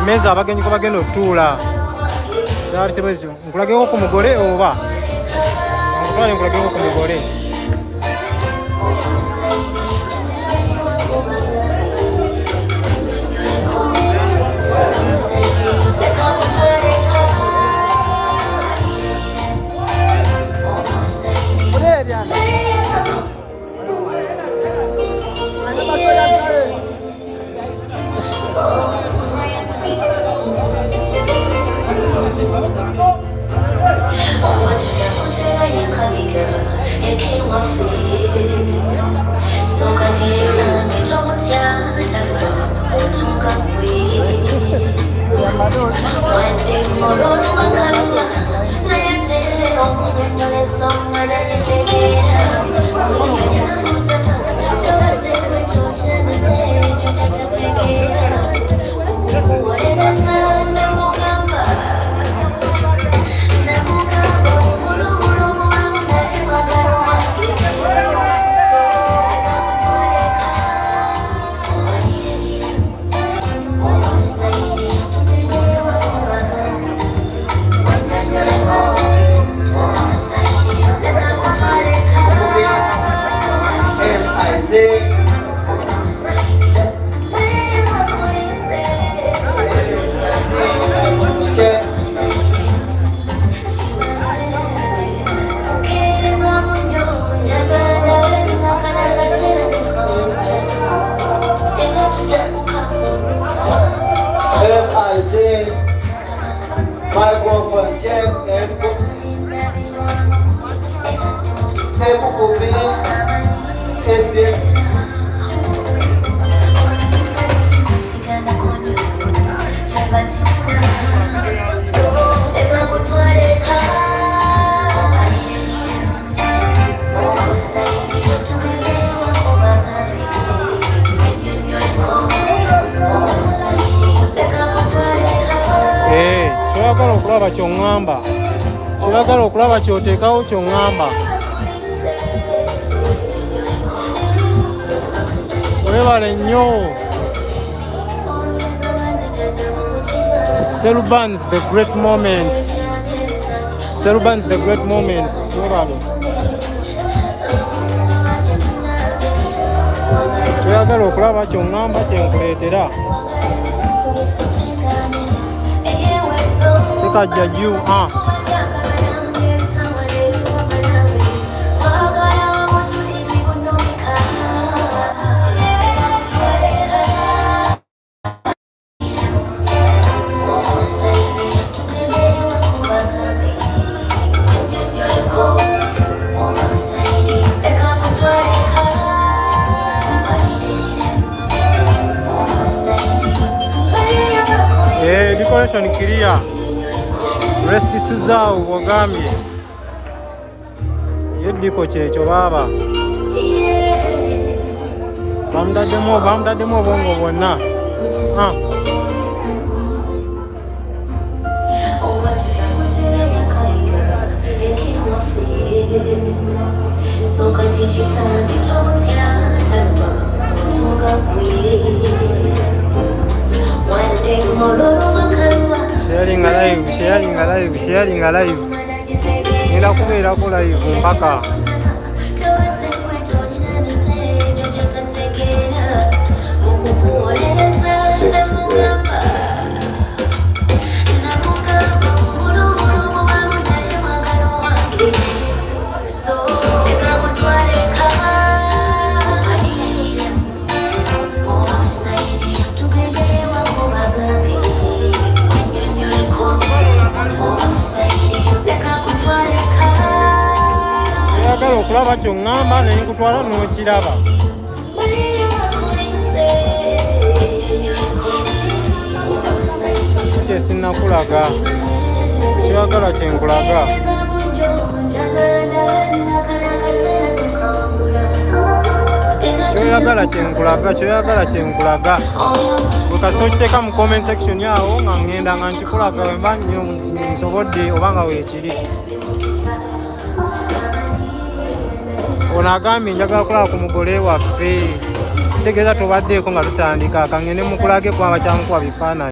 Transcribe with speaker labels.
Speaker 1: emmeeza abagenyi kwe bagenda okutuula. Kyali bwe kityo. Nkulageko ku mugole oba nkutwale nkulageko ku mugole.
Speaker 2: Microphone check and step
Speaker 1: ky'oyagala okulaba ky'oŋŋamba, ky'oyagala okulaba ky'oteekawo ky'oŋŋamba. Weebale nnyo. Serubans the great moment. Serubans the great moment. Weebale. Ky'oyagala okulaba ky'oŋŋamba kyenkuleetera. Sekajja juu decoration clear. Rest Suzau ogambye yeddiko kyekyo baaba bamutaddemu obwongo bwonna. Sharing alive. Nila kubeerako live mpaka okulaba ky'oŋŋamba ne nkutwala n'okiraba. Kyesinakulaga, ky'oyagala kyenkulaga. Ky'oyagala kyenkulaga. Bwe kasita okiteeka mu comment section awo nga ŋŋenda nga nkikulaga wemba nsobodde oba nga weekiri. Ono agambye njagala kulaba ku mugole waffe. Kitegeeza tobaddeeko nga tutandika, ka ŋŋende mukulage kubanga kyamukuba bifaananyi.